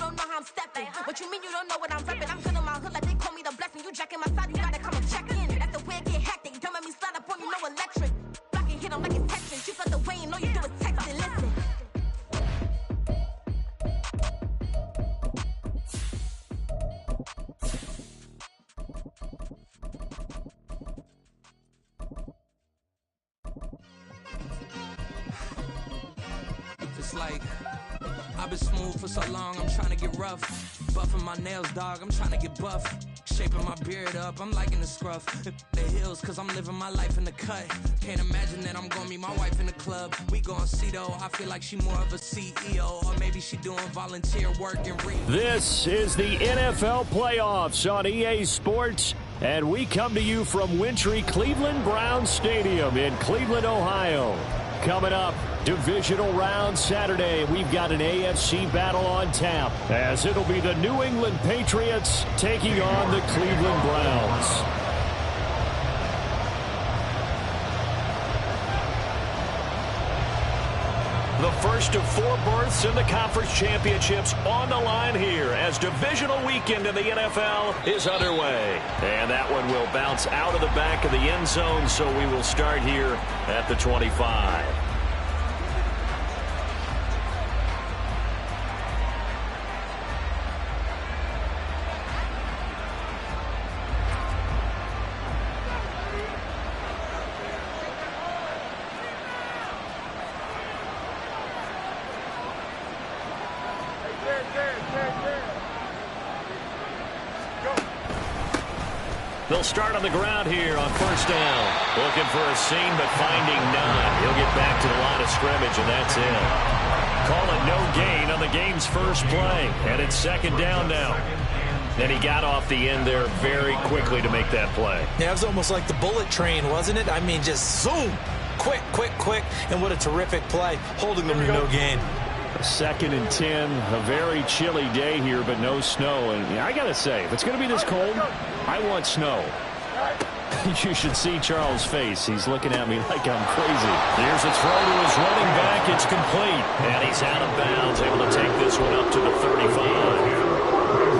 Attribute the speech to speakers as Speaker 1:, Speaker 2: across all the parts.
Speaker 1: don't know how I'm stepping. What you mean you don't know what I'm repping? I'm good on my hood like they call me the blessing. You jacking my side, you gotta come and check in. That's the way it get hectic. Don't make me slide up on you, no electric. Block and hit them like it's Texas. You got the way and all you do is text and listen.
Speaker 2: Like, I've been smooth for so long, I'm trying to get rough. Buffing my nails, dog, I'm trying to get buff. Shaping my beard up, I'm liking the scruff. The heels, cause I'm living my life in the cut. Can't imagine that I'm gonna meet my wife in the club. We gon' see though, I feel like she more of a CEO. Or maybe she doing volunteer work and read.
Speaker 3: This is the NFL playoffs on EA Sports. And we come to you from wintry Cleveland Browns Stadium in Cleveland, Ohio. Coming up, divisional round Saturday. We've got an AFC battle on tap, as it'll be the New England Patriots taking on the Cleveland Browns. The first of 4 berths in the conference championships on the line here as divisional weekend in the NFL is underway. And that one will bounce out of the back of the end zone, so we will start here at the 25. They'll start on the ground here on first down. Looking for a seam, but finding none. He'll get back to the line of scrimmage, and that's it. Call it no gain on the game's first play. And it's second down now. And he got off the end there very quickly to make that play.
Speaker 4: Yeah, it was almost like the bullet train, wasn't it? I mean, just zoom. Quick, quick, quick. And what a terrific play, holding them to no gain.
Speaker 3: 2nd and 10, a very chilly day here, but no snow. And I got to say, if it's going to be this cold, I want snow. You should see Charles' face. He's looking at me like I'm crazy. Here's a throw to his running back. It's complete. And he's out of bounds, able to take this one up to the 35.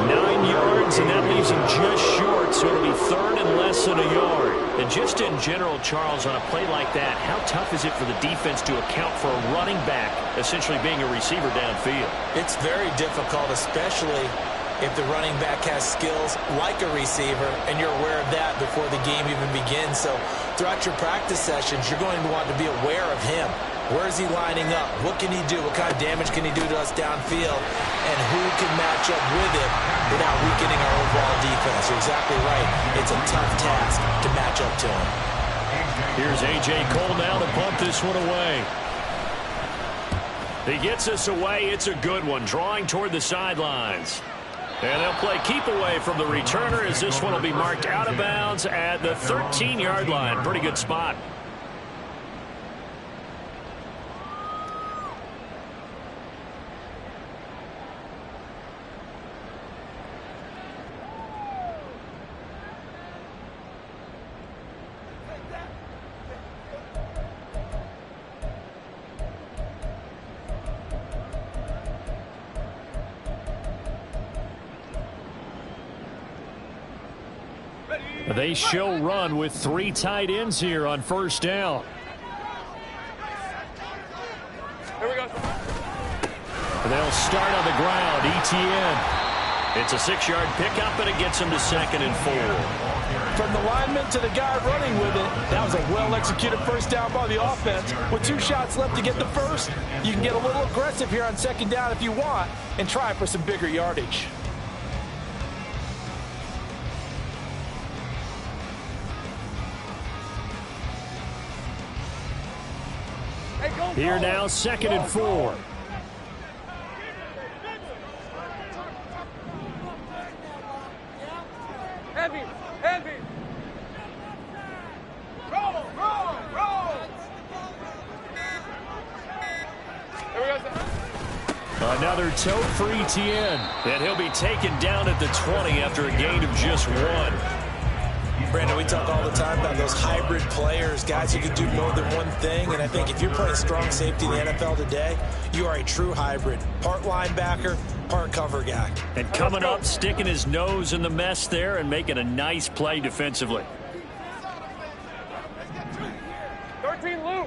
Speaker 3: 9 yards, and that leaves him just short, so it'll be 3rd and less than a yard. And just in general, Charles, on a play like that, how tough is it for the defense to account for a running back essentially being a receiver downfield?
Speaker 4: It's very difficult, especially if the running back has skills like a receiver, and you're aware of that before the game even begins. So throughout your practice sessions, you're going to want to be aware of him. Where is he lining up? What can he do? What kind of damage can he do to us downfield? And who can match up with it without weakening our overall defense? You're exactly right. It's a tough task to match up to him.
Speaker 3: Here's A.J. Cole now to punt this one away. He gets us away. It's a good one, drawing toward the sidelines. And they'll play keep away from the returner as this one will be marked out of bounds at the 13-yard line. Pretty good spot. They show run with 3 tight ends here on first down.
Speaker 5: Here we go.
Speaker 3: They'll start on the ground. ETN. It's a 6-yard pickup, and it gets him to 2nd and 4.
Speaker 6: From the lineman to the guy running with it, that was a well-executed first down by the offense. With 2 shots left to get the first, you can get a little aggressive here on 2nd down if you want and try for some bigger yardage.
Speaker 3: Here now, 2nd and 4.
Speaker 5: Heavy, heavy. Roll, roll, roll. Here we go.
Speaker 3: Another tote for ETN. And he'll be taken down at the 20 after a gain of just 1.
Speaker 4: Brandon, we talk all the time about those hybrid players, guys who can do more than one thing, and I think if you're playing strong safety in the NFL today, you are a true hybrid. Part linebacker, part cover guy.
Speaker 3: And coming up, sticking his nose in the mess there and making a nice play defensively.
Speaker 5: 13, Lou.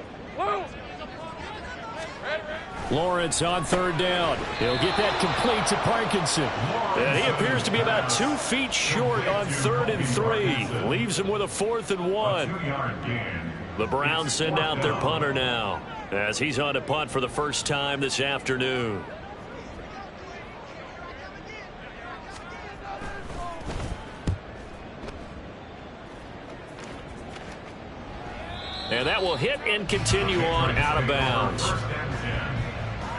Speaker 3: Lawrence on third down. He'll get that complete to Parkinson. And he appears to be about 2 feet short on 3rd and 3. Leaves him with a 4th and 1. The Browns send out their punter now as he's on to punt for the first time this afternoon. And that will hit and continue on out of bounds.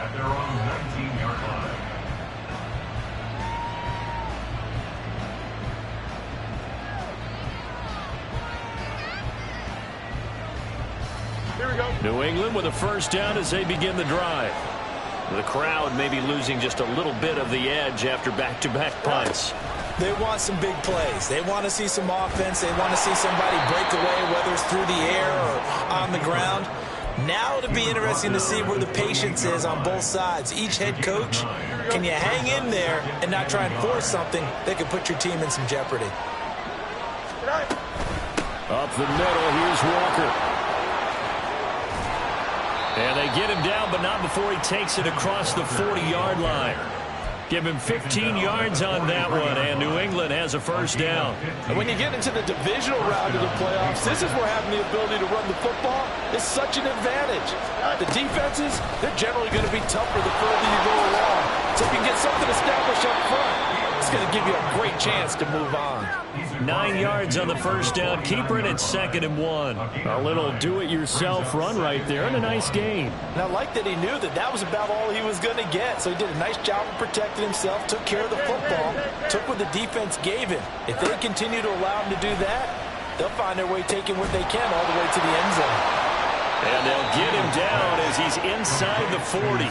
Speaker 7: At their own 19-yard line.
Speaker 5: Here we go.
Speaker 3: New England with a first down as they begin the drive. The crowd may be losing just a little bit of the edge after back-to-back punts.
Speaker 4: They want some big plays. They want to see some offense. They want to see somebody break away, whether it's through the air or on the ground. Now it'll be interesting to see where the patience is on both sides. Each head coach, can you hang in there and not try and force something that could put your team in some jeopardy?
Speaker 3: Up the middle, here's Walker. And they get him down, but not before he takes it across the 40-yard line. Give him 15 yards on that one, and New England has a first down.
Speaker 6: And when you get into the divisional round of the playoffs, this is where having the ability to run the football is such an advantage. The defenses, they're generally going to be tougher the further you go along. So if you can get something established up front, it's going to give you a great chance to move on.
Speaker 3: 9 yards on the first down, keeper, and it's 2nd and 1. A little do-it-yourself run right there, and a nice gain.
Speaker 6: And I like that he knew that that was about all he was going to get. So he did a nice job of protecting himself, took care of the football, took what the defense gave him. If they continue to allow him to do that, they'll find their way taking what they can all the way to the end zone.
Speaker 3: And they'll get him down as he's inside the 40.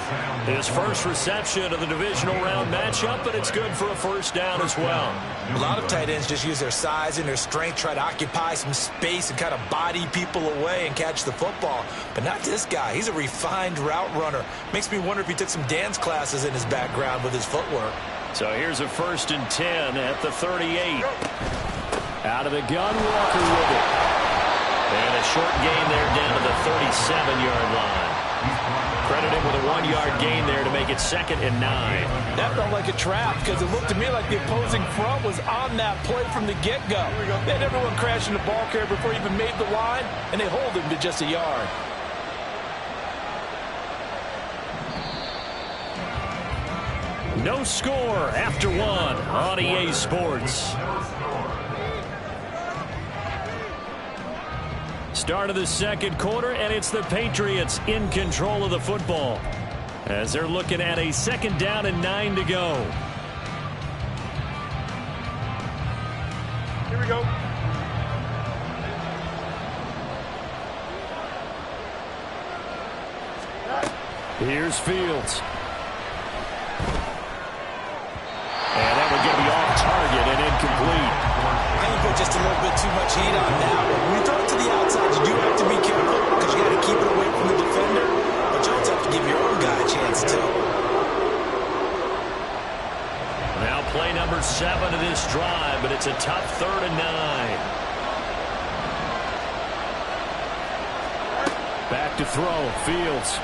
Speaker 3: His first reception of the divisional round matchup, but it's good for a first down as well.
Speaker 4: A lot of tight ends just use their size and their strength, try to occupy some space and kind of body people away and catch the football. But not this guy. He's a refined route runner. Makes me wonder if he took some dance classes in his background with his footwork.
Speaker 3: So here's a 1st and 10 at the 38. Out of the gun, Walker with it. And a short gain there down to the 37-yard line. Credit him with a 1-yard gain there to make it 2nd and 9.
Speaker 6: That felt like a trap because it looked to me like the opposing front was on that play from the get-go. They had everyone crashing the ball carrier before he even made the line, and they hold him to just a yard.
Speaker 3: No score after 1 on EA Sports. Start of the 2nd quarter, and it's the Patriots in control of the football as they're looking at a 2nd down and 9 to go.
Speaker 5: Here we go.
Speaker 3: Here's Fields. And that would get me off target and incomplete.
Speaker 4: I think put just a little bit too much heat on that one. When you throw it to the outside, you do have to be careful because you got to keep it away from the defender. But you also have to give your own guy a chance, too.
Speaker 3: Now play number 7 of this drive, but it's a tough 3rd and 9. Back to throw, Fields.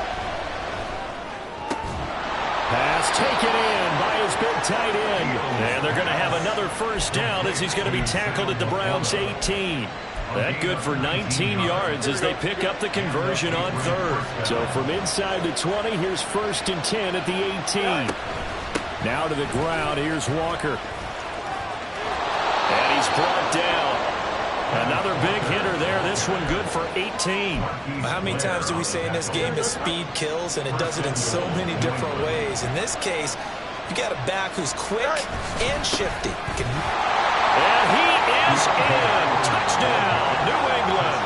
Speaker 3: Pass taken in by his big tight end. And they're going to have another first down as he's going to be tackled at the Browns' 18. That good for 19 yards as they pick up the conversion on 3rd. So from inside the 20, here's 1st and 10 at the 18. Now to the ground, here's Walker. And he's brought down. Another big hitter there. This one good for 18.
Speaker 4: How many times do we say in this game that speed kills, and it does it in so many different ways? In this case, you got a back who's quick and shifty.
Speaker 3: And he is in. Touchdown, New England.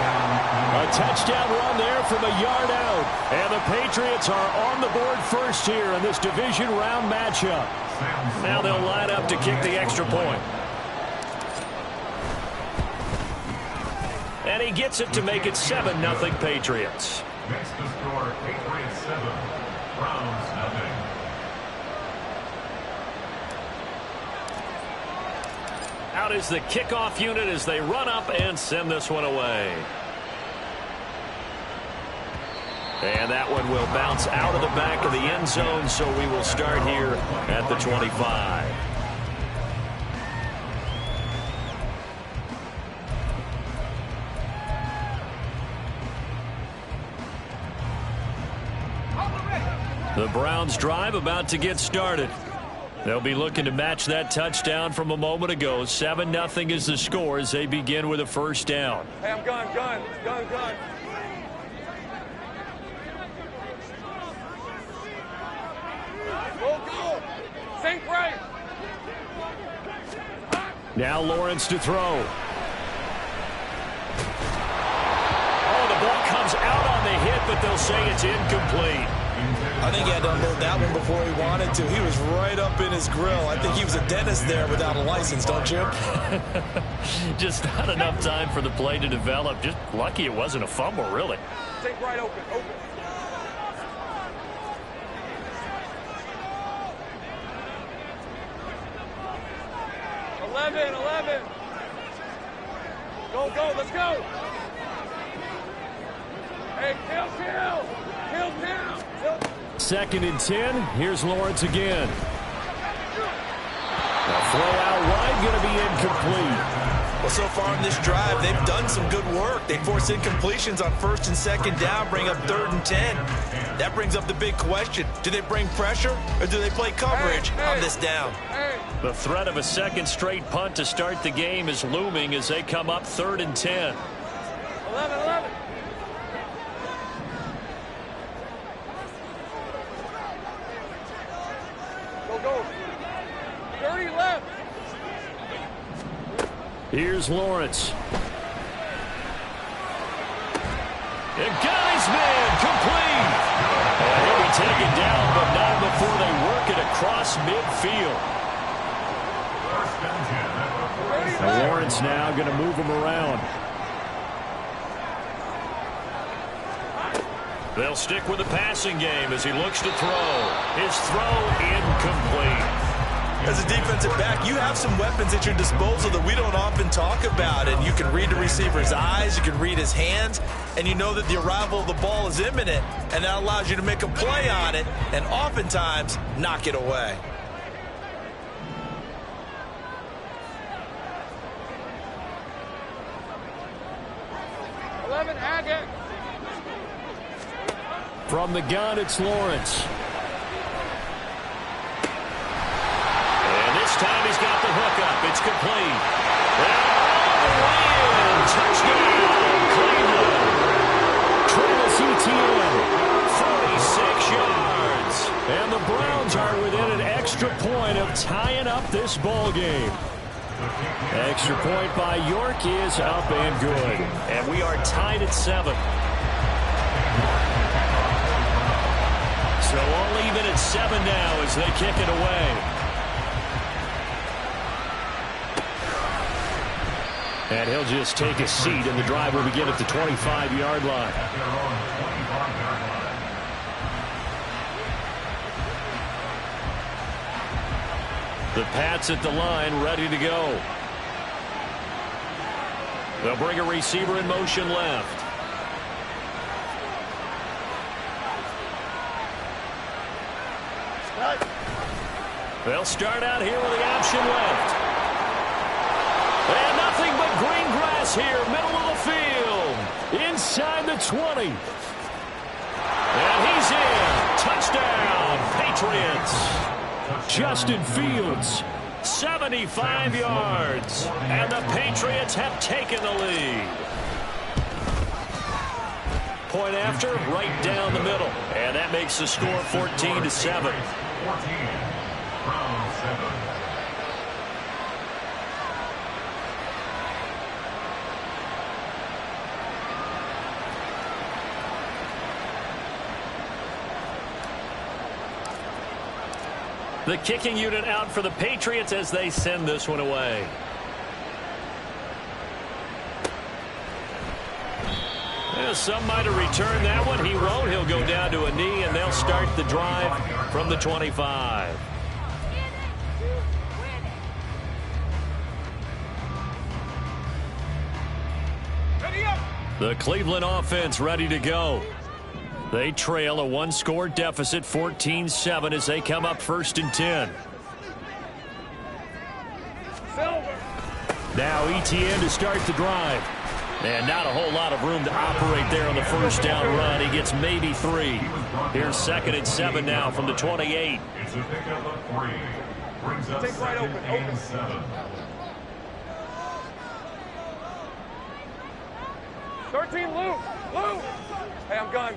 Speaker 3: A touchdown run there from a yard out. And the Patriots are on the board first here in this division round matchup. Now they'll line up to kick the extra point. And he gets it to make it 7-0 Patriots.
Speaker 7: Next to score, Patriots 7, Browns 0.
Speaker 3: Out is the kickoff unit as they run up and send this one away. And that one will bounce out of the back of the end zone, so we will start here at the 25. The Browns drive about to get started. They'll be looking to match that touchdown from a moment ago. 7-0 is the score as they begin with a first down.
Speaker 5: Hey, I'm gun. Go. Think right.
Speaker 3: Now Lawrence to throw. Oh, the ball comes out on the hit, but they'll say it's incomplete.
Speaker 4: I think he had to unload that one before he wanted to. He was right up in his grill. I think he was a dentist there without a license, don't you?
Speaker 3: Just not enough time for the play to develop. Just lucky it wasn't a fumble, really.
Speaker 5: Think right, open. Eleven. Go, let's go. Hey, kill.
Speaker 3: 2nd and 10. Here's Lawrence again. The throw out wide going to be incomplete.
Speaker 4: Well, so far in this drive, they've done some good work. They force incompletions on 1st and 2nd down, bring up 3rd and 10. That brings up the big question. Do they bring pressure or do they play coverage on this down?
Speaker 3: The threat of a second straight punt to start the game is looming as they come up 3rd and 10.
Speaker 5: 11. Go. 30 left.
Speaker 3: Here's Lawrence. And guy's man complete. And he'll be taken down, but not before they work it across midfield. And Lawrence now going to move him around. They'll stick with the passing game as he looks to throw. His throw incomplete.
Speaker 4: As a defensive back, you have some weapons at your disposal that we don't often talk about. And you can read the receiver's eyes, you can read his hands, and you know that the arrival of the ball is imminent. And that allows you to make a play on it and oftentimes knock it away.
Speaker 3: From the gun, it's Lawrence. And this time he's got the hook up. It's complete. And all the way in. Touchdown, Cleveland. Travis Etienne, 46 yards. And the Browns are within an extra point of tying up this ball game. Extra point by York is up and good. And we are tied at 7. So all even at 7 now as they kick it away. And he'll just take a seat, and the drive will begin at the 25-yard line. The Pats at the line, ready to go. They'll bring a receiver in motion left. They'll start out here with the option left. And nothing but green grass here, middle of the field. Inside the 20. And he's in. Touchdown, Patriots. Justin Fields, 75 yards. And the Patriots have taken the lead. Point after, right down the middle. And that makes the score 14-7. The kicking unit out for the Patriots as they send this one away. Well, some might have returned that one. He won't. He'll go down to a knee, and they'll start the drive from the 25. The Cleveland offense ready to go. They trail a one-score deficit, 14-7, as they come up 1st and 10. Now ETN to start the drive. And not a whole lot of room to operate there on the first down run. He gets maybe 3. Here's 2nd and 7 now from the 28.
Speaker 7: It's a pickup of 3. Brings up 2nd and 7.
Speaker 5: 13, loose. Hey, I'm gun.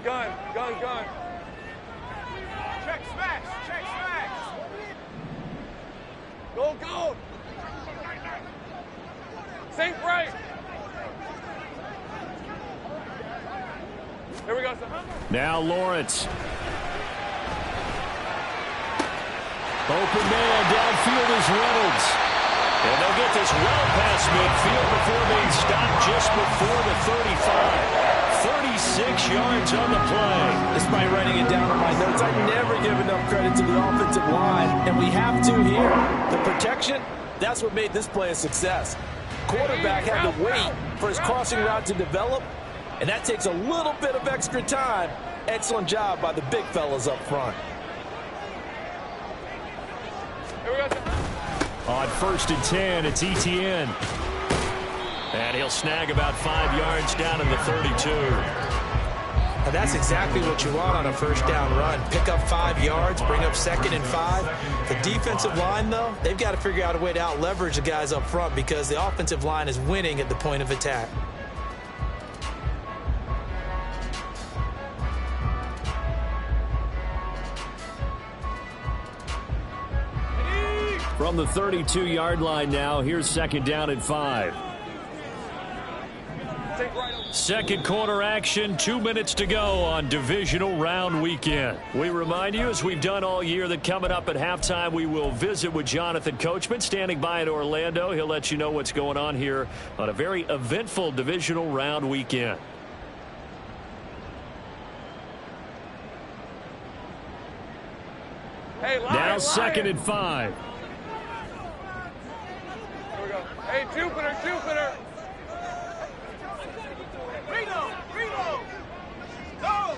Speaker 5: Check smash. Go. Sink right. Here we go, son.
Speaker 3: Now Lawrence. Open man, downfield is Reynolds. And they'll get this well past midfield before being stopped just before the 35. 36 yards on the play.
Speaker 6: Despite writing it down on my notes, I never give enough credit to the offensive line, and we have to here. The protection, that's what made this play a success. Quarterback had to wait for his crossing route to develop, and that takes a little bit of extra time. Excellent job by the big fellas up front.
Speaker 3: On 1st and 10, it's ETN. And he'll snag about 5 yards down in the 32.
Speaker 4: And that's exactly what you want on a first down run. Pick up 5 yards, bring up 2nd and 5. The defensive line, though, they've got to figure out a way to out-leverage the guys up front because the offensive line is winning at the point of attack.
Speaker 3: From the 32-yard line now, here's 2nd down and 5. Second quarter action, 2 minutes to go on divisional round weekend. We remind you, as we've done all year, that coming up at halftime, we will visit with Jonathan Coachman, standing by in Orlando. He'll let you know what's going on here on a very eventful divisional round weekend. Now 2nd and 5.
Speaker 5: Hey, Jupiter. Reno. Go.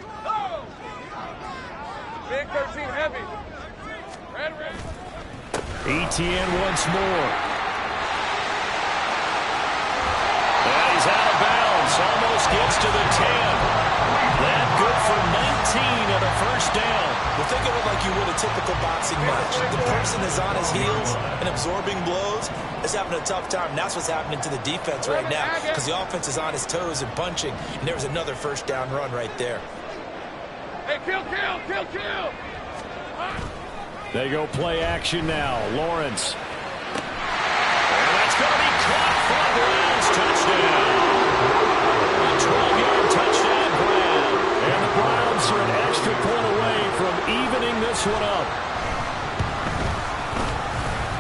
Speaker 5: Big 13 heavy. Red.
Speaker 3: ETN once more. And he's out of bounds. Almost gets to the 10. That good for 19 and a first down.
Speaker 4: Well, think of it like you would a typical boxing match. The person is on his heels and absorbing blows is having a tough time. And that's what's happening to the defense right now because the offense is on his toes and punching. And there was another first down run right there.
Speaker 5: Hey, kill.
Speaker 3: They go play action now. Lawrence. And that's going to be caught for a Browns touchdown. A 12-yard touchdown grab. And the Browns are an extra point away from evening this one up.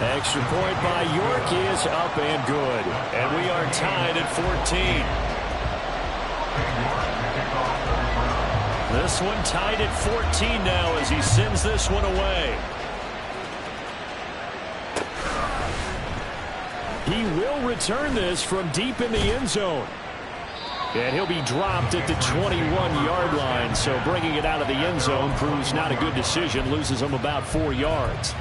Speaker 3: Extra point by York is up and good. And we are tied at 14. This one tied at 14 now as he sends this one away. He will return this from deep in the end zone. And he'll be dropped at the 21-yard line. So bringing it out of the end zone proves not a good decision. Loses him about 4 yards.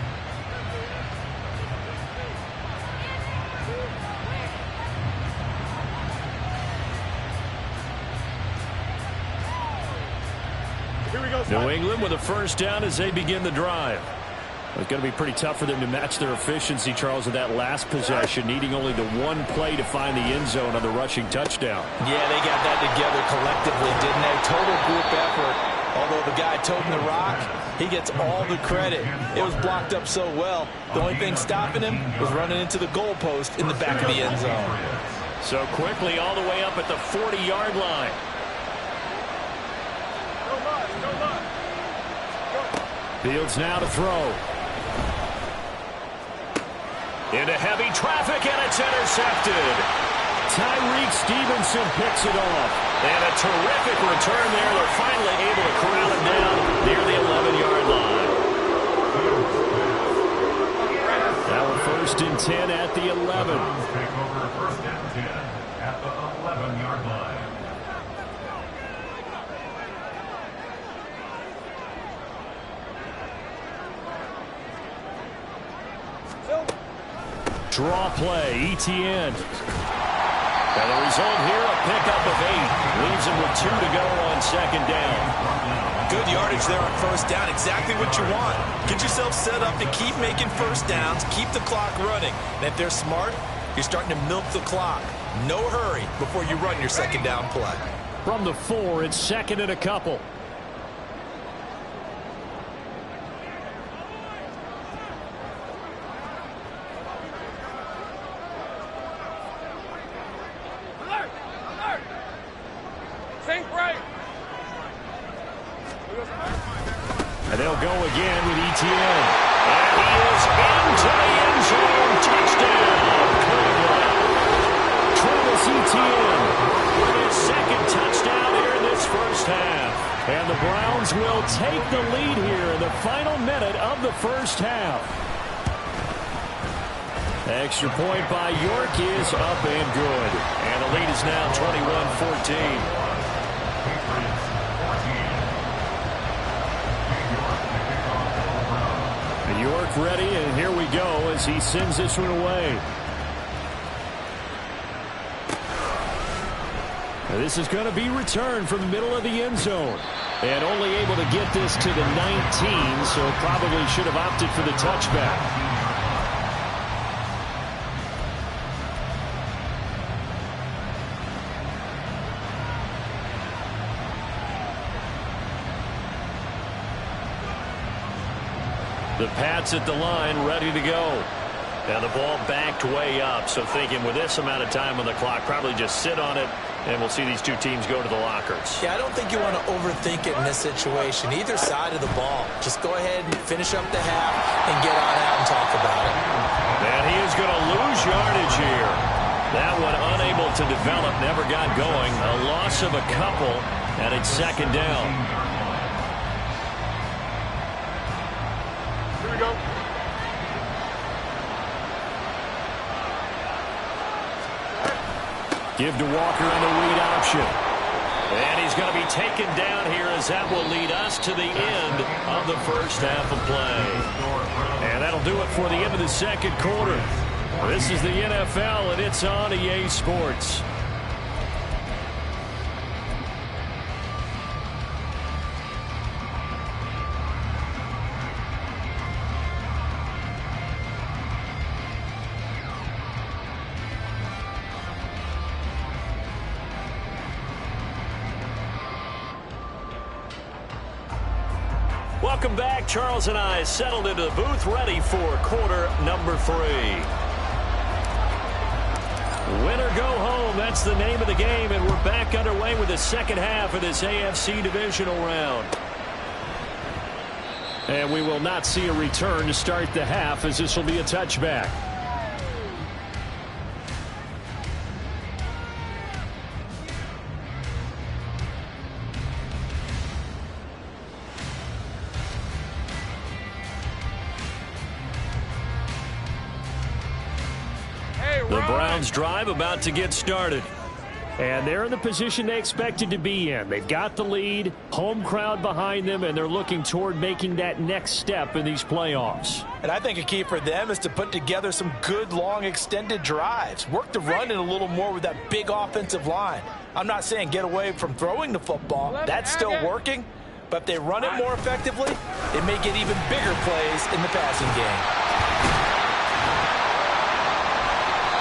Speaker 3: New England with a first down as they begin the drive. It's going to be pretty tough for them to match their efficiency, Charles, with that last possession, needing only the one play to find the end zone on the rushing touchdown.
Speaker 6: Yeah, they got that together collectively, didn't they? Total group effort. Although the guy toting the rock, he gets all the credit. It was blocked up so well. The only thing stopping him was running into the goalpost in the back of the end zone.
Speaker 3: So quickly all the way up at the 40-yard line. Fields now to throw. Into heavy traffic, and it's intercepted. Tyreek Stevenson picks it off. And a terrific return there. They're finally able to corral him down near the 11-yard line. Now a 1st and 10 at the 11.
Speaker 7: Take over 1st and 10 at the 11-yard line.
Speaker 3: Draw play, ETN. And the result here, a pickup of 8. Leaves him with 2 to go on second down.
Speaker 6: Good yardage there on first down. Exactly what you want. Get yourself set up to keep making first downs, keep the clock running. And if they're smart, you're starting to milk the clock. No hurry before you run your second down play.
Speaker 3: From the 4, it's second and a couple. And they'll go again with ETN. And he is into the end zone. Touchdown, Cleveland. Travis Etienne with his second touchdown here in this first half. And the Browns will take the lead here in the final minute of the first half. Extra point by York is up and good. And the lead is now 21-14. York ready, and here we go as he sends this one away. And this is going to be returned from the middle of the end zone. And only able to get this to the 19, so probably should have opted for the touchback. The Pats at the line, ready to go. And the ball backed way up, so thinking with this amount of time on the clock, probably just sit on it, and we'll see these two teams go to the lockers.
Speaker 6: Yeah, I don't think you want to overthink it in this situation. Either side of the ball. Just go ahead and finish up the half and get on out and talk about it.
Speaker 3: And he is going to lose yardage here. That one unable to develop, never got going. A loss of a couple, and it's second down. Give to Walker on the read option. And he's going to be taken down here as that will lead us to the end of the first half of play. And that'll do it for the end of the second quarter. This is the NFL, and it's on EA Sports. Welcome back. Charles and I settled into the booth, ready for quarter number 3. Win or go home, that's the name of the game, and we're back underway with the second half of this AFC divisional round. And we will not see a return to start the half, as this will be a touchback. The Browns drive about to get started. And they're in the position they expected to be in. They've got the lead, home crowd behind them, and they're looking toward making that next step in these playoffs.
Speaker 6: And I think a key for them is to put together some good, long, extended drives. Work the run in a little more with that big offensive line. I'm not saying get away from throwing the football. That's still working. But if they run it more effectively, they may get even bigger plays in the passing game.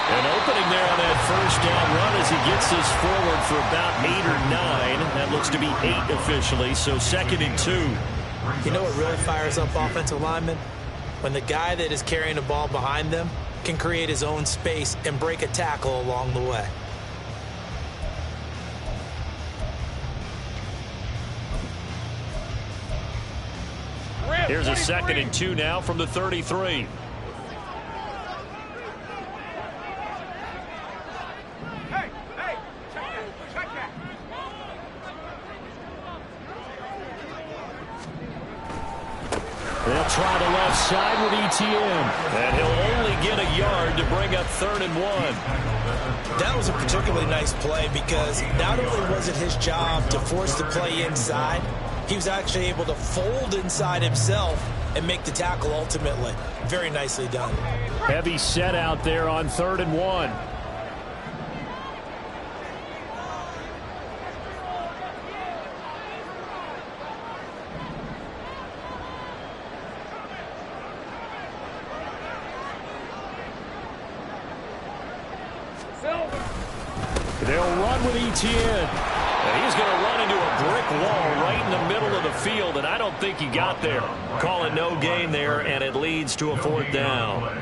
Speaker 3: An opening there on that first down run as he gets this forward for about 8 or 9. That looks to be 8 officially, so second and 2.
Speaker 6: You know what really fires up offensive linemen? When the guy that is carrying the ball behind them can create his own space and break a tackle along the way.
Speaker 3: Here's a second and 2 now from the 33. They'll try the left side with ETN. And he'll only get a yard to bring up 3rd and 1.
Speaker 6: That was a particularly nice play because not only was it his job to force the play inside, he was actually able to fold inside himself
Speaker 4: and make the tackle ultimately. Very nicely done.
Speaker 3: Heavy set out there on 3rd and 1. They'll run with Etienne. And he's going to run into a brick wall right in the middle of the field, and I don't think he got there. Call it no gain there, and it leads to a 4th down.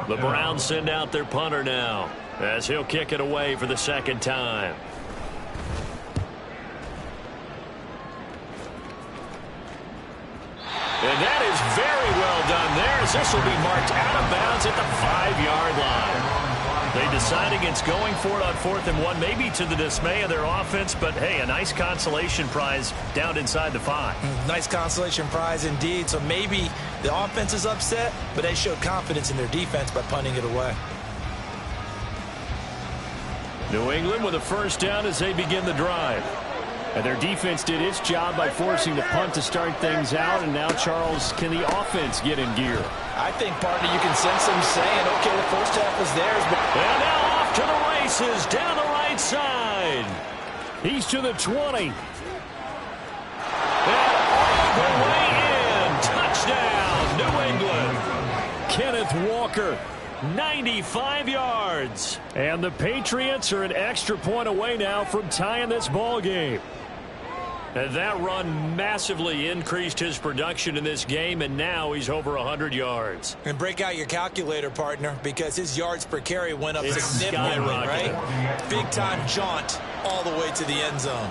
Speaker 3: The Browns send out their punter now, as he'll kick it away for the 2nd time. And that is very well done there, as this will be marked out of bounds at the 5-yard line. They decide against going for it on 4th and 1, maybe to the dismay of their offense, but hey, a nice consolation prize down inside the 5.
Speaker 4: Nice consolation prize indeed. So maybe the offense is upset, but they showed confidence in their defense by punting it away.
Speaker 3: New England with a 1st down as they begin the drive. And their defense did its job by forcing the punt to start things out, and now, Charles, can the offense get in gear?
Speaker 4: I think, partner, you can sense them saying, okay, the first half was theirs. But
Speaker 3: and now off to the races down the right side. He's to the 20. And all the way in. Touchdown, New England. Kenneth Walker, 95 yards. And the Patriots are an extra point away now from tying this ball game. And that run massively increased his production in this game, and now he's over 100 yards.
Speaker 4: And break out your calculator, partner, because his yards per carry went up significantly, right? Big-time jaunt all the way to the end zone.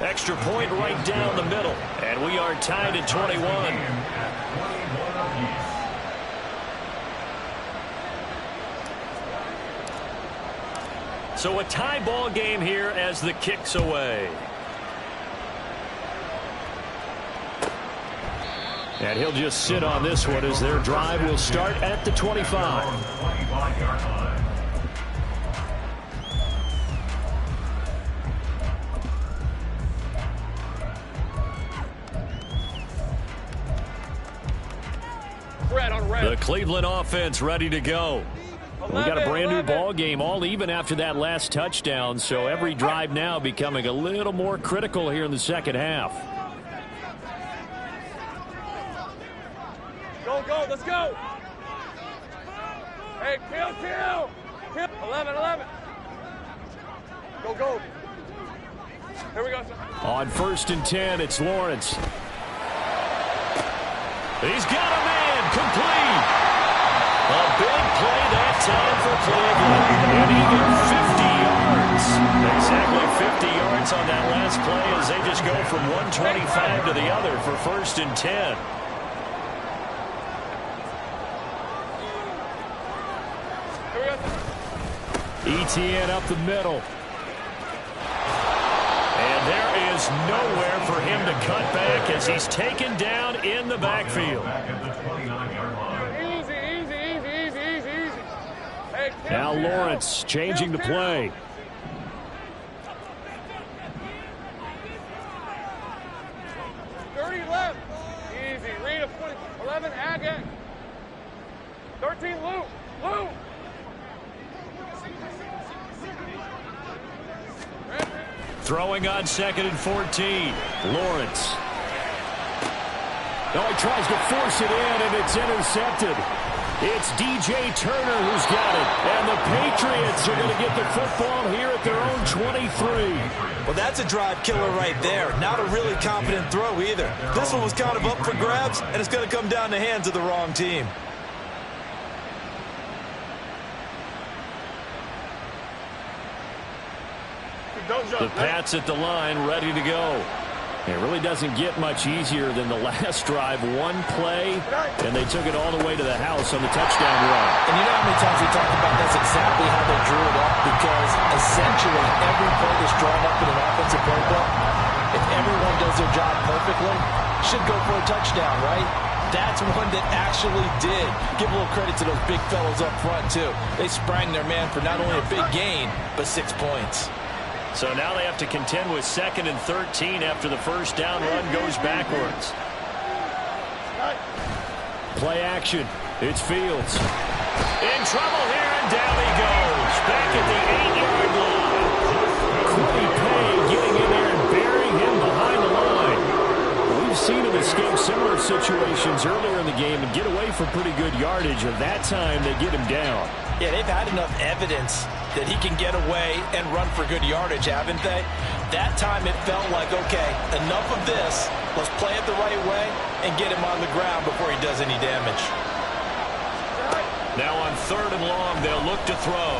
Speaker 3: Extra point right down the middle, and we are tied at 21. So a tie ball game here as the kick's away. And he'll just sit on this one as their drive will start at the 25. The Cleveland offense ready to go. We got a brand new ball game, all even after that last touchdown, so every drive now becoming a little more critical here in the 2nd half.
Speaker 5: Go, let's go. Hey, kill. 11. Go. Here we go, sir.
Speaker 3: On 1st and 10, it's Lawrence. He's got a man, complete. A big play that time for Cleveland, and even 50 yards. Exactly 50 yards on that last play as they just go from 125 to the other for 1st and 10. Etienne up the middle. And there is nowhere for him to cut back as he's taken down in the backfield. Now Lawrence changing the play.
Speaker 5: Left. Easy. Read a 20. 11. Again. 13. Lou.
Speaker 3: Throwing on 2nd and 14. Lawrence. Now he tries to force it in, and it's intercepted. It's DJ Turner who's got it. And the Patriots are going to get the football here at their own 23.
Speaker 4: Well, that's a drive killer right there. Not a really confident throw either. This one was kind of up for grabs, and it's going to come down the hands of the wrong team.
Speaker 3: The Pats at the line, ready to go. It really doesn't get much easier than the last drive. One play, and they took it all the way to the house on the touchdown run.
Speaker 4: And you know how many times we talked about that's exactly how they drew it up, because essentially every play that's drawn up in an offensive playbook, if everyone does their job perfectly, should go for a touchdown, right? That's one that actually did. Give a little credit to those big fellows up front, too. They sprang their man for not only a big gain, but 6 points.
Speaker 3: So now they have to contend with 2nd and 13 after the first down run goes backwards. Play action. It's Fields. In trouble here, and down he goes. Back at the 8-yard line. Quiddy Pay getting in there and burying him behind the line. We've seen him escape similar situations earlier in the game and get away for pretty good yardage. Of that time, they get him down.
Speaker 4: Yeah, they've had enough evidence that he can get away and run for good yardage, haven't they? That time it felt like, okay, enough of this. Let's play it the right way and get him on the ground before he does any damage.
Speaker 3: Now on 3rd and long, they'll look to throw.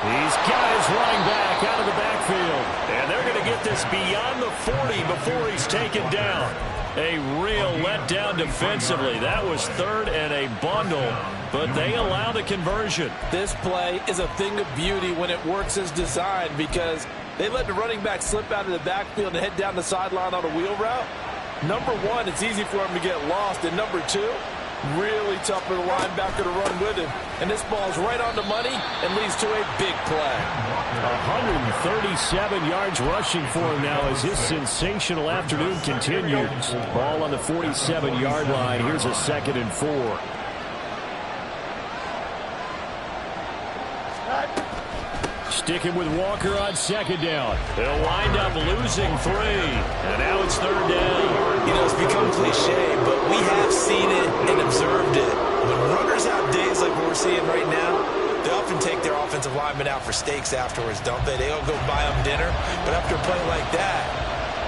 Speaker 3: He's got his running back out of the backfield. And they're going to get this beyond the 40 before he's taken down. A real letdown defensively. That was 3rd and a bundle, but they allow the conversion.
Speaker 6: This play is a thing of beauty when it works as designed because they let the running back slip out of the backfield and head down the sideline on a wheel route. Number one, it's easy for him to get lost. And number two, really tough for the linebacker to run with him. And this ball's right on the money and leads to a big play.
Speaker 3: 137 yards rushing for him now as his sensational afternoon continues. Ball on the 47-yard line. Here's a 2nd and 4. Sticking with Walker on 2nd down. They'll wind up losing 3. And now it's 3rd down.
Speaker 4: You know, it's become cliche, but we have seen it and observed it. When runners have days like we're seeing right now, they often take their offensive linemen out for steaks afterwards, don't they? They'll go buy them dinner. But after a play like that,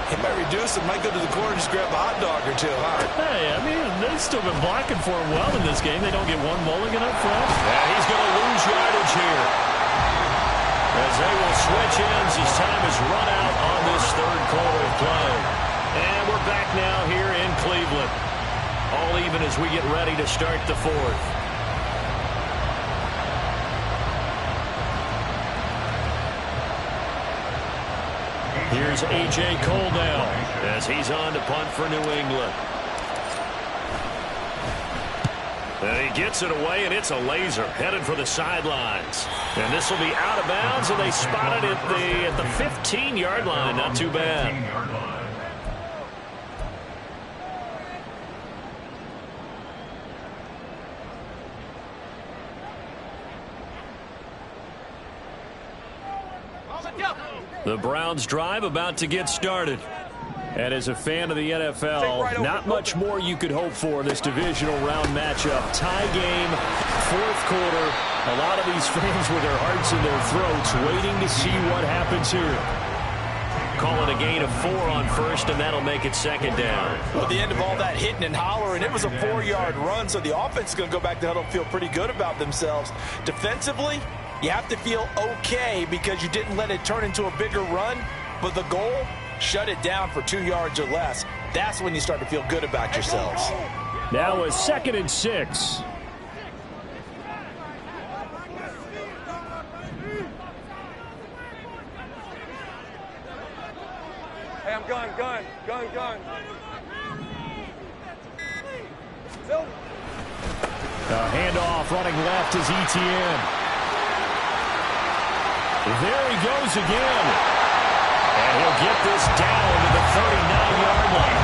Speaker 4: he might reduce it, might go to the corner and just grab a hot dog or two, huh?
Speaker 3: Hey, I mean, they've still been blocking for him well in this game. They don't get one mulligan up front. Yeah, he's going to lose yardage here, as they will switch ends as time is run out on this 3rd quarter of play. And we're back now here in Cleveland. All even as we get ready to start the 4th. Here's A.J. Cole now as he's on to punt for New England. And he gets it away, and it's a laser headed for the sidelines. And this will be out of bounds, and they spot it at the 15-yard line. Not too bad. The Browns drive about to get started. And as a fan of the NFL, not much more you could hope for this divisional round matchup. Tie game, 4th quarter. A lot of these fans with their hearts in their throats waiting to see what happens here. Calling a gain of 4 on 1st, and that'll make it 2nd down.
Speaker 4: Well, at the end of all that hitting and hollering, it was a 4-yard run, so the offense is going to go back to huddle and feel pretty good about themselves. Defensively, you have to feel okay because you didn't let it turn into a bigger run, but the goal, shut it down for 2 yards or less. That's when you start to feel good about yourselves.
Speaker 3: Now a 2nd and 6.
Speaker 5: Hey, I'm gun.
Speaker 3: Handoff running left is ETN. There he goes again. And he'll get this down to the 39-yard line.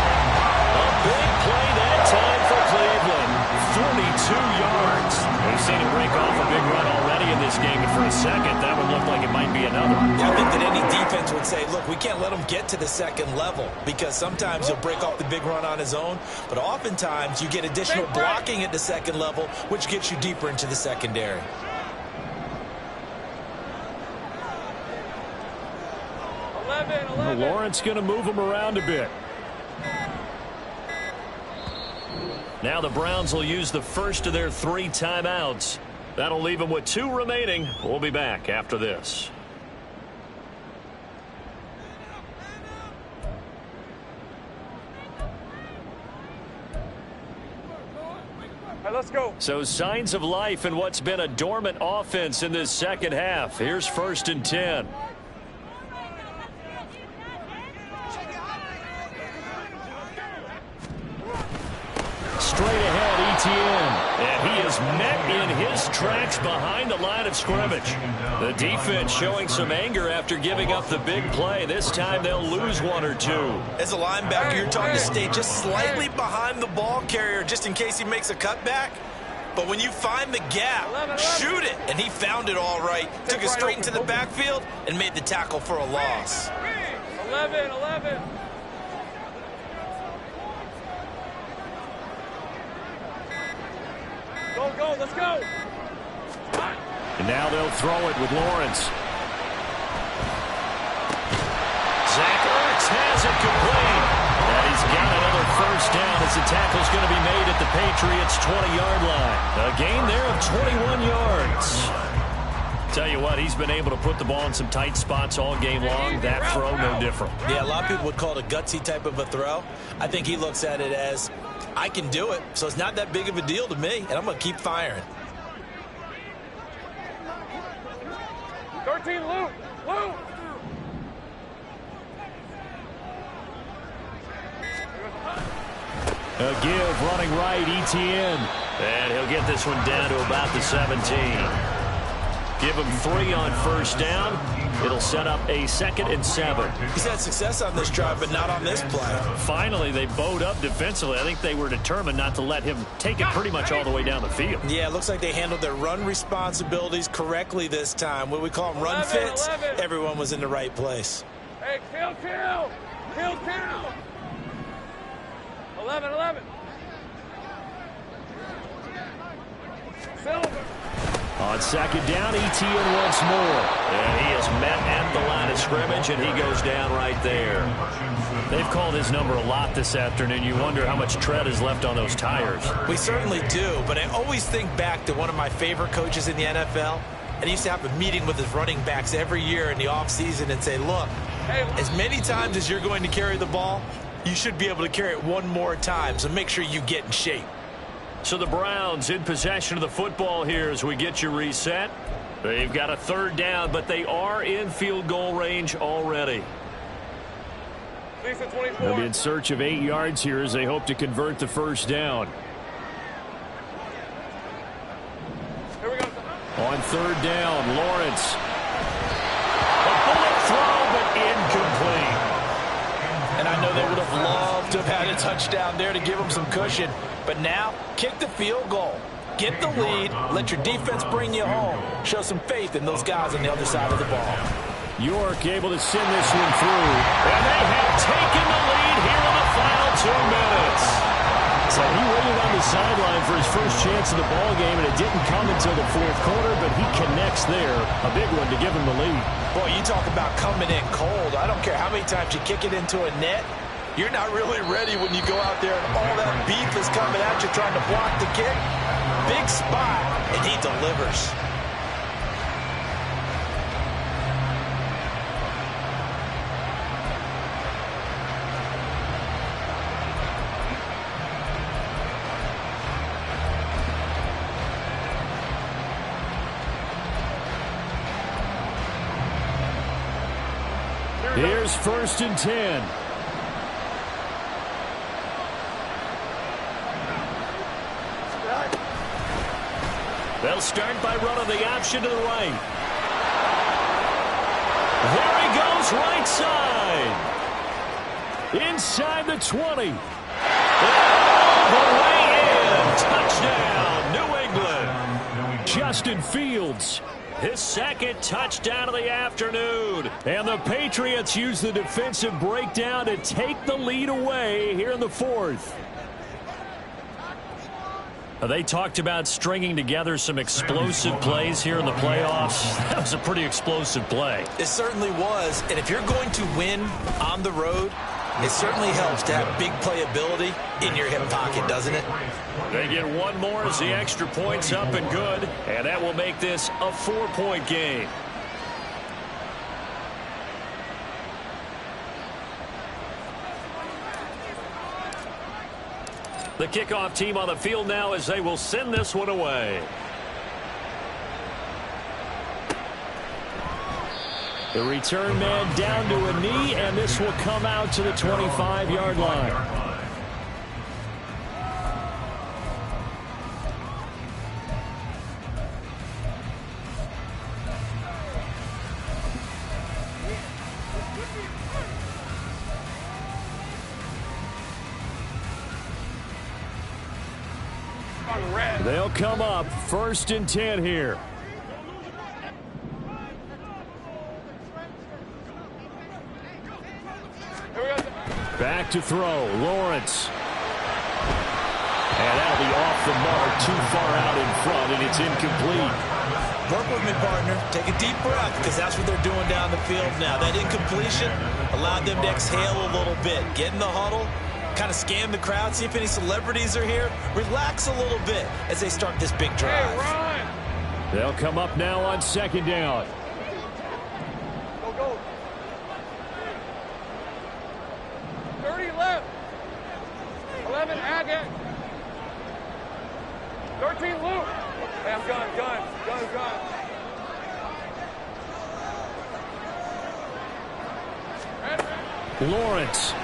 Speaker 3: A big play that time for Cleveland. 42 yards. We've seen him break off a big run already in this game, and for a second, that would look like it might be another.
Speaker 4: Yeah, I think that any defense would say, look, we can't let him get to the 2nd level because sometimes he'll break off the big run on his own, but oftentimes you get additional blocking at the 2nd level, which gets you deeper into the secondary.
Speaker 5: 11.
Speaker 3: Lawrence going to move him around a bit. Now the Browns will use the first of their 3 timeouts. That'll leave them with 2 remaining. We'll be back after this.
Speaker 5: All right, let's go.
Speaker 3: So signs of life in what's been a dormant offense in this second half. Here's 1st and 10. Straight ahead, ETN. And he is met in his tracks behind the line of scrimmage. The defense showing some anger after giving up the big play. This time they'll lose one or two.
Speaker 4: As a linebacker, you're taught to stay just slightly behind the ball carrier just in case he makes a cutback. But when you find the gap, shoot it. And he found it all right. Took it straight into the backfield and made the tackle for a loss.
Speaker 5: 11. Go, let's go.
Speaker 3: And now they'll throw it with Lawrence. Zach Ertz has it complete. And he's got another first down as the tackle's going to be made at the Patriots' 20-yard line. A gain there of 21 yards. Tell you what, he's been able to put the ball in some tight spots all game long. That throw, no different.
Speaker 4: Yeah, a lot of people would call it a gutsy type of a throw. I think he looks at it as, I can do it, so it's not that big of a deal to me, and I'm going to keep firing.
Speaker 5: 13, Luke.
Speaker 3: A give running right, Etienne. And he'll get this one down to about the 17. Give him 3 on first down. It'll set up a 2nd and 7.
Speaker 4: He's had success on this drive, but not on this play.
Speaker 3: Finally, they bowed up defensively. I think they were determined not to let him take it pretty much all the way down the field.
Speaker 4: Yeah, it looks like they handled their run responsibilities correctly this time. What we call them run fits, everyone was in the right place.
Speaker 5: Hey, kill. 11. Silver.
Speaker 3: On 2nd down, Etienne once more. And he is met at the line of scrimmage, and he goes down right there. They've called his number a lot this afternoon. You wonder how much tread is left on those tires.
Speaker 4: We certainly do, but I always think back to one of my favorite coaches in the NFL, and he used to have a meeting with his running backs every year in the offseason and say, look, as many times as you're going to carry the ball, you should be able to carry it one more time, so make sure you get in shape.
Speaker 3: So the Browns in possession of the football here as we get you reset. They've got a 3rd down, but they are in field goal range already. They'll be in search of 8 yards here as they hope to convert the first down.
Speaker 5: Here we go.
Speaker 3: On 3rd down, Lawrence. A bullet throw, but incomplete.
Speaker 4: And I know they would have loved to have had a touchdown there to give them some cushion. But now, kick the field goal. Get the lead. Let your defense bring you home. Show some faith in those guys on the other side of the ball.
Speaker 3: York able to send this one through. And they have taken the lead here in the final 2 minutes. So he waited on the sideline for his first chance of the ball game, and it didn't come until the 4th quarter, but he connects there. A big one to give him the lead.
Speaker 4: Boy, you talk about coming in cold. I don't care how many times you kick it into a net. You're not really ready when you go out there and all that beef is coming at you trying to block the kick. Big spot, and he delivers.
Speaker 3: Here's 1st and 10. They'll start by running the option to the right. There he goes, right side. Inside the 20. All the way in. Touchdown, New England. Justin Fields, his 2nd touchdown of the afternoon. And the Patriots use the defensive breakdown to take the lead away here in the 4th. They talked about stringing together some explosive plays here in the playoffs. That was a pretty explosive play.
Speaker 4: It certainly was. And if you're going to win on the road, it certainly helps to have big playability in your hip pocket, doesn't it?
Speaker 3: They get one more as the extra point's up and good. And that will make this a 4-point game. The kickoff team on the field now as they will send this one away. The return man down to a knee, and this will come out to the 25-yard line.
Speaker 5: On red.
Speaker 3: They'll come up 1st and 10 here. Back to throw. Lawrence. And that'll be off the mark, too far out in front, and it's incomplete.
Speaker 4: Work with me, partner. Take a deep breath, because that's what they're doing down the field now. That incompletion allowed them to exhale a little bit. Get in the huddle, kind of scan the crowd, see if any celebrities are here. Relax a little bit as they start this big drive.
Speaker 5: Hey, run.
Speaker 3: They'll come up now on 2nd down.
Speaker 5: Go, go. 30 left. 11 Agate. 13 Luke. Hey, I'm gun.
Speaker 3: Lawrence.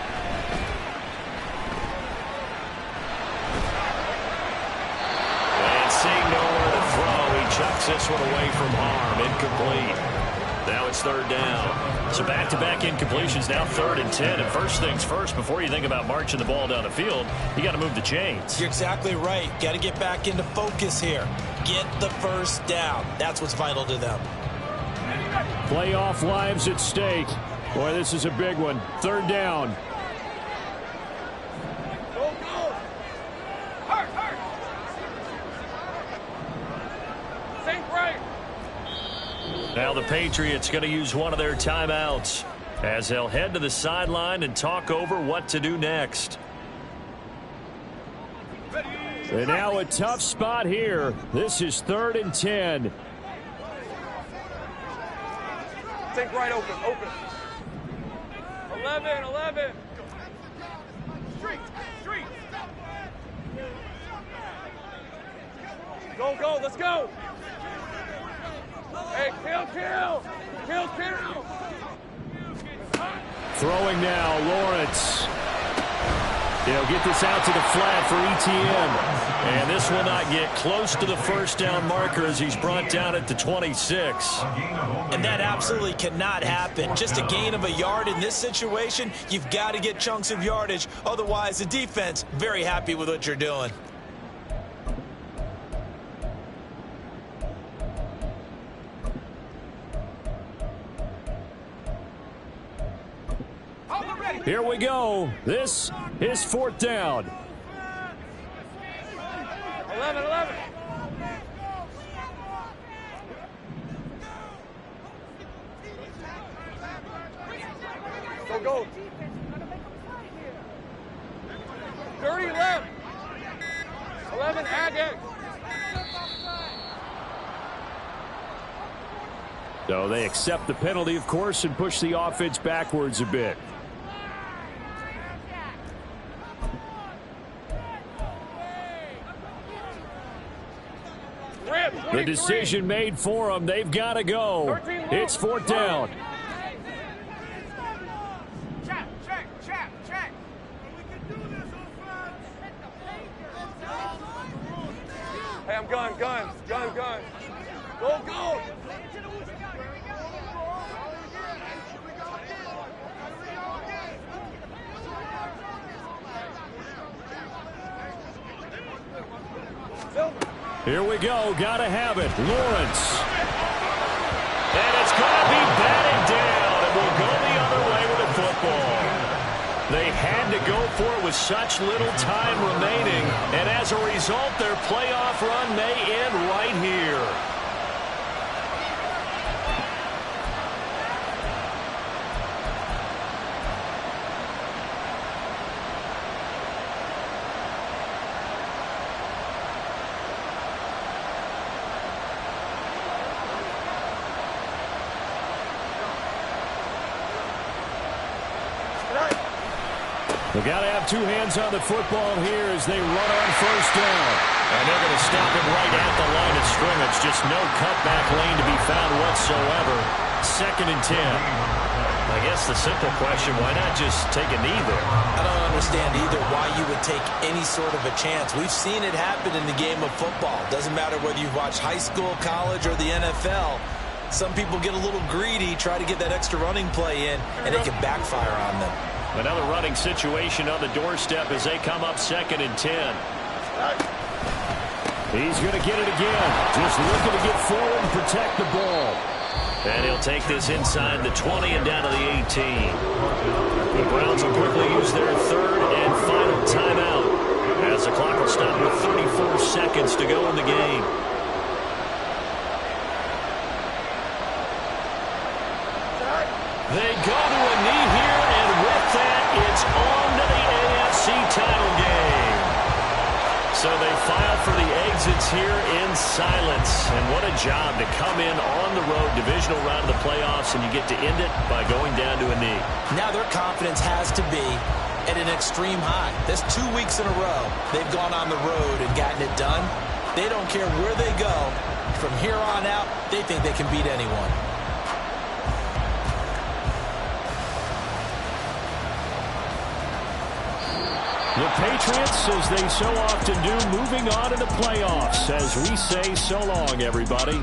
Speaker 3: And seeing nowhere to throw, he chucks this one away from harm. Incomplete. Now it's 3rd down. So back-to-back incompletions, now 3rd and 10. And first things first, before you think about marching the ball down the field, you got to move the chains.
Speaker 4: You're exactly right. Got to get back into focus here. Get the first down. That's what's vital to them.
Speaker 3: Playoff lives at stake. Boy, this is a big one. 3rd down.
Speaker 5: Go, go. Hurt. Think right.
Speaker 3: Now the Patriots going to use one of their timeouts as they'll head to the sideline and talk over what to do next. And now a tough spot here. This is 3rd and 10.
Speaker 5: Think right, open. 11. Street. Go, let's go. Hey, kill.
Speaker 3: Throwing now, Lawrence. They'll get this out to the flat for ETN. And this will not get close to the first down marker as he's brought down at the 26.
Speaker 4: And that absolutely cannot happen. Just a gain of a yard in this situation, you've got to get chunks of yardage. Otherwise, the defense, very happy with what you're doing.
Speaker 3: Here we go. This is 4th down.
Speaker 5: 11. Go. 30 left. 11 Agate.
Speaker 3: So they accept the penalty, of course, and push the offense backwards a bit. The decision made for them. They've got to go. It's 4th down.
Speaker 5: Check. Hey, I'm gun. Go.
Speaker 3: Here we go. Got to have it. Lawrence. And it's going to be batted down. And we'll go the other way with the football. They had to go for it with such little time remaining. And as a result, their playoff run may end right here. They got to have two hands on the football here as they run on 1st down. And they're going to stop it right at the line of scrimmage. Just no cutback lane to be found whatsoever. 2nd and 10. I guess the simple question, why not just take a knee there?
Speaker 4: I don't understand either why you would take any sort of a chance. We've seen it happen in the game of football. Doesn't matter whether you've watched high school, college, or the NFL. Some people get a little greedy, try to get that extra running play in, and it can backfire on them.
Speaker 3: Another running situation on the doorstep as they come up 2nd and 10. He's going to get it again. Just looking to get forward and protect the ball. And he'll take this inside the 20 and down to the 18. The Browns will quickly use their third and final timeout as the clock will stop with 34 seconds to go in the game. They go to a knee here, and with that, it's on to the AFC title game. So they file for the exits here in silence. And what a job to come in on the road, divisional round of the playoffs, and you get to end it by going down to a knee.
Speaker 4: Now their confidence has to be at an extreme high. That's 2 weeks in a row they've gone on the road and gotten it done. They don't care where they go. From here on out, they think they can beat anyone.
Speaker 3: The Patriots, as they so often do, moving on in the playoffs as we say so long, everybody.